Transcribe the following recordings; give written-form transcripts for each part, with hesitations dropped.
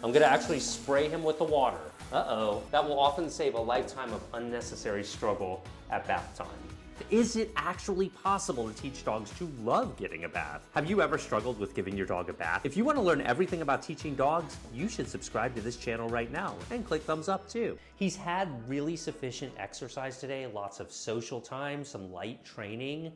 I'm gonna actually spray him with the water. Uh-oh, that will often save a lifetime of unnecessary struggle at bath time. Is it actually possible to teach dogs to love getting a bath? Have you ever struggled with giving your dog a bath? If you want to learn everything about teaching dogs, you should subscribe to this channel right now and click thumbs up too. He's had really sufficient exercise today, lots of social time, some light training.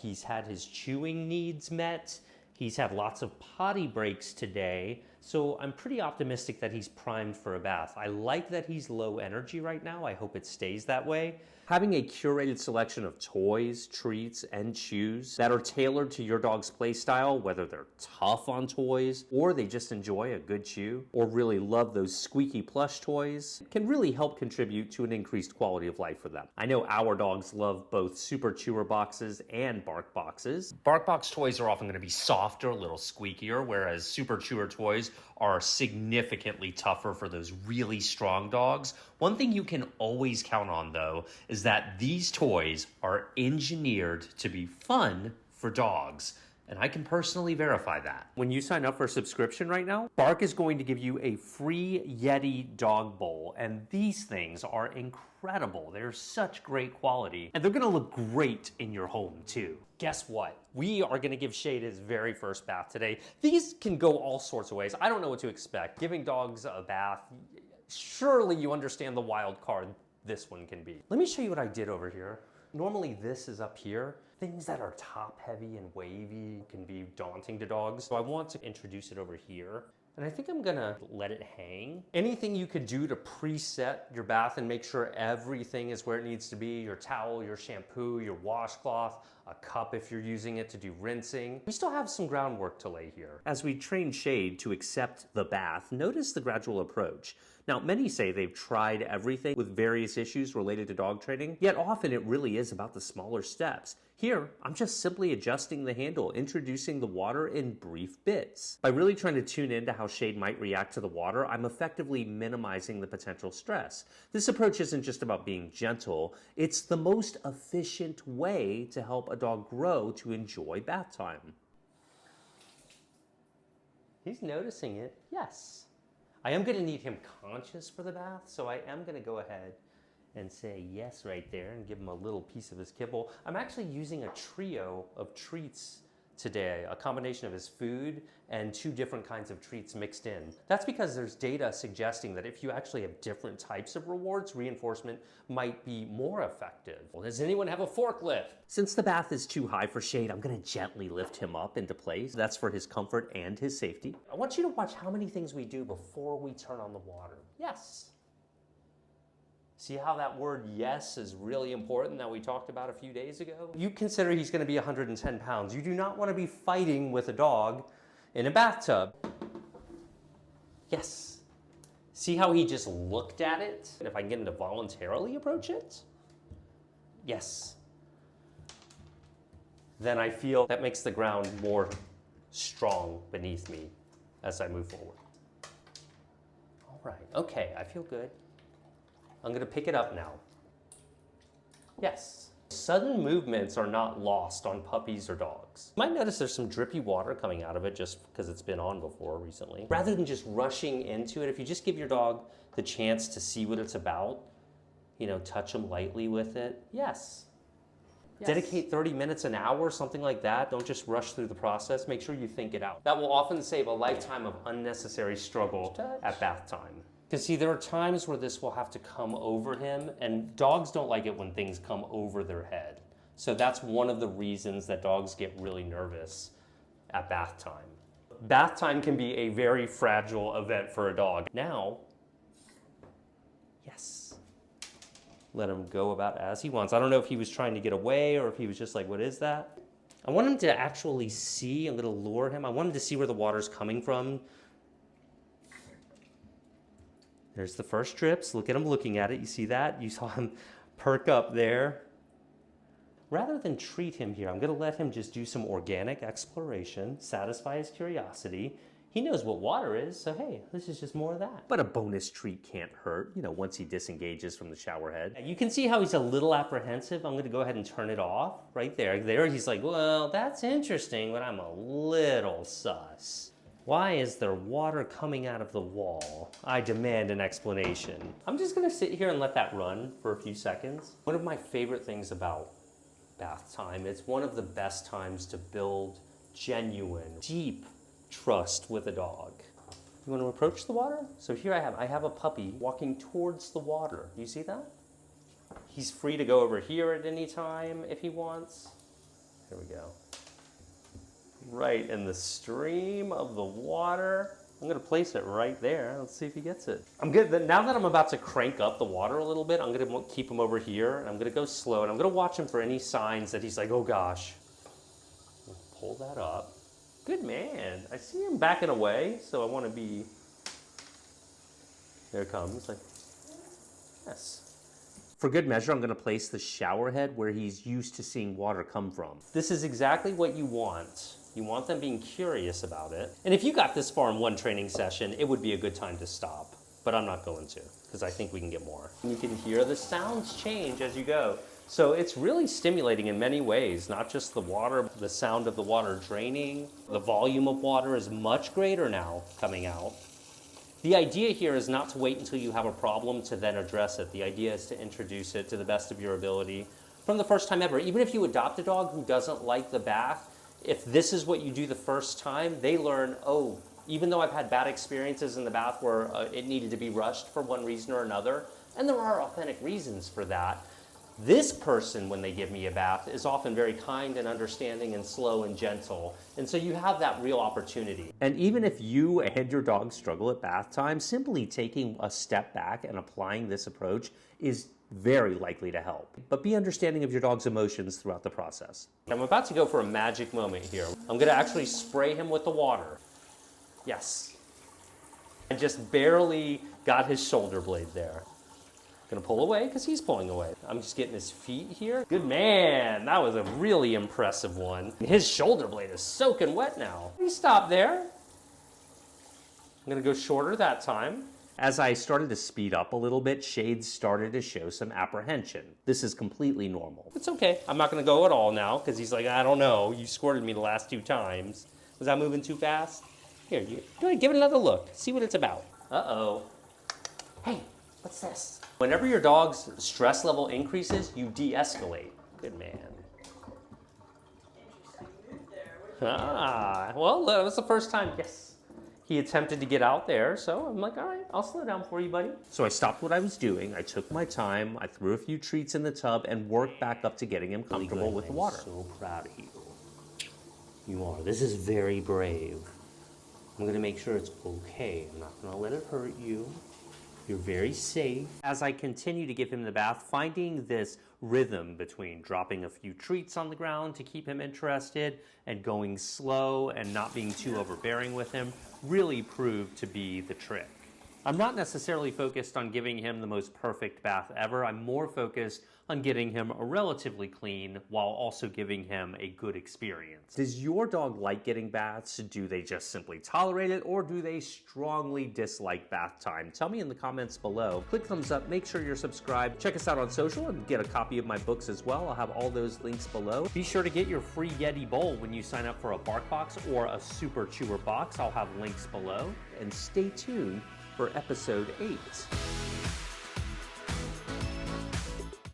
He's had his chewing needs met. He's had lots of potty breaks today, so I'm pretty optimistic that he's primed for a bath. I like that he's low energy right now. I hope it stays that way. Having a curated selection of toys, treats, and chews that are tailored to your dog's play style, whether they're tough on toys, or they just enjoy a good chew, or really love those squeaky plush toys, can really help contribute to an increased quality of life for them. I know our dogs love both Super Chewer boxes and Bark boxes. Bark box toys are often going to be softer, a little squeakier, whereas Super Chewer toys are significantly tougher for those really strong dogs. One thing you can always count on, though, is that these toys are engineered to be fun for dogs. And I can personally verify that. When you sign up for a subscription right now, Bark is going to give you a free Yeti dog bowl. And these things are incredible. They're such great quality. And they're gonna look great in your home too. Guess what? We are gonna give Shade his very first bath today. These can go all sorts of ways. I don't know what to expect. Giving dogs a bath, surely you understand the wild card this one can be. Let me show you what I did over here. Normally this is up here. Things that are top heavy and wavy can be daunting to dogs. So I want to introduce it over here. And I think I'm gonna let it hang. Anything you could do to preset your bath and make sure everything is where it needs to be, your towel, your shampoo, your washcloth, a cup if you're using it to do rinsing. We still have some groundwork to lay here. As we train Shade to accept the bath, notice the gradual approach. Now, many say they've tried everything with various issues related to dog training, yet often it really is about the smaller steps. Here, I'm just simply adjusting the handle, introducing the water in brief bits. By really trying to tune into how Shade might react to the water, I'm effectively minimizing the potential stress. This approach isn't just about being gentle, it's the most efficient way to help a dog grow to enjoy bath time. He's noticing it, yes. I am gonna need him conscious for the bath, so I am gonna go ahead and say yes right there and give him a little piece of his kibble. I'm actually using a trio of treats today, a combination of his food and 2 different kinds of treats mixed in. That's because there's data suggesting that if you actually have different types of rewards, reinforcement might be more effective. Well, does anyone have a forklift? Since the bath is too high for Shade, I'm gonna gently lift him up into place. That's for his comfort and his safety. I want you to watch how many things we do before we turn on the water. Yes. See how that word yes is really important that we talked about a few days ago? You consider he's gonna be 110 pounds. You do not wanna be fighting with a dog in a bathtub. Yes. See how he just looked at it? And if I can get him to voluntarily approach it? Yes. Then I feel that makes the ground more strong beneath me as I move forward. All right, okay, I feel good. I'm gonna pick it up now. Yes. Sudden movements are not lost on puppies or dogs. You might notice there's some drippy water coming out of it just because it's been on before recently. Rather than just rushing into it, if you just give your dog the chance to see what it's about, you know, touch them lightly with it, yes. Dedicate 30 minutes, an hour, something like that. Don't just rush through the process. Make sure you think it out. That will often save a lifetime of unnecessary struggle at bath time. Because see, there are times where this will have to come over him, and dogs don't like it when things come over their head. So that's one of the reasons that dogs get really nervous at bath time. Bath time can be a very fragile event for a dog. Now, yes, let him go about as he wants. I don't know if he was trying to get away or if he was just like, what is that? I want him to actually see. I'm gonna lure him. I want him to see where the water's coming from. There's the first drips. Look at him looking at it. You see that? You saw him perk up there. Rather than treat him here, I'm gonna let him just do some organic exploration, satisfy his curiosity. He knows what water is, so hey, this is just more of that. But a bonus treat can't hurt, you know, once he disengages from the shower head. You can see how he's a little apprehensive. I'm gonna go ahead and turn it off right there. There he's like, well, that's interesting, but I'm a little sus. Why is there water coming out of the wall? I demand an explanation. I'm just gonna sit here and let that run for a few seconds. One of my favorite things about bath time, it's one of the best times to build genuine, deep trust with a dog. You want to approach the water? So here I have a puppy walking towards the water. Do you see that? He's free to go over here at any time if he wants. Here we go. Right in the stream of the water. I'm gonna place it right there. Let's see if he gets it. I'm good. Now that I'm about to crank up the water a little bit, I'm gonna keep him over here. And I'm gonna go slow, and I'm gonna watch him for any signs that he's like, oh gosh. Pull that up. Good man. I see him backing away, so I want to be. There it comes. Like, yes. For good measure, I'm going to place the shower head where he's used to seeing water come from. This is exactly what you want. You want them being curious about it. And if you got this far in one training session, it would be a good time to stop. But I'm not going to, because I think we can get more. And you can hear the sounds change as you go. So it's really stimulating in many ways, not just the water, the sound of the water draining. The volume of water is much greater now coming out. The idea here is not to wait until you have a problem to then address it. The idea is to introduce it to the best of your ability from the first time ever. Even if you adopt a dog who doesn't like the bath, if this is what you do the first time, they learn, oh, even though I've had bad experiences in the bath where it needed to be rushed for one reason or another, and there are authentic reasons for that, this person, when they give me a bath, is often very kind and understanding and slow and gentle. And so you have that real opportunity. And even if you and your dog struggle at bath time, simply taking a step back and applying this approach is very likely to help. But be understanding of your dog's emotions throughout the process. I'm about to go for a magic moment here. I'm going to actually spray him with the water. Yes. I just barely got his shoulder blade there. Gonna pull away because he's pulling away. I'm just getting his feet here. Good man, that was a really impressive one. His shoulder blade is soaking wet now. He stopped there. I'm gonna go shorter that time. As I started to speed up a little bit, Shades started to show some apprehension. This is completely normal. It's okay, I'm not gonna go at all now because he's like, I don't know, you squirted me the last 2 times. Was I moving too fast? Here, go ahead, give it another look. See what it's about. Uh-oh. Hey, what's this? Whenever your dog's stress level increases, you de-escalate. Good man. Ah, well, that was the first time, yes. He attempted to get out there, so I'm like, all right, I'll slow down for you, buddy. So I stopped what I was doing, I took my time, I threw a few treats in the tub, and worked back up to getting him comfortable with the water. I'm so proud of you. You are. This is very brave. I'm gonna make sure it's okay. I'm not gonna let it hurt you. You're very safe. As I continue to give him the bath, finding this rhythm between dropping a few treats on the ground to keep him interested and going slow and not being too overbearing with him really proved to be the trick. I'm not necessarily focused on giving him the most perfect bath ever. I'm more focused on getting him relatively clean while also giving him a good experience. Does your dog like getting baths? Do they just simply tolerate it, or do they strongly dislike bath time? Tell me in the comments below. Click thumbs up, make sure you're subscribed. Check us out on social and get a copy of my books as well. I'll have all those links below. Be sure to get your free Yeti bowl when you sign up for a Bark Box or a Super Chewer box. I'll have links below. And stay tuned for episode 8.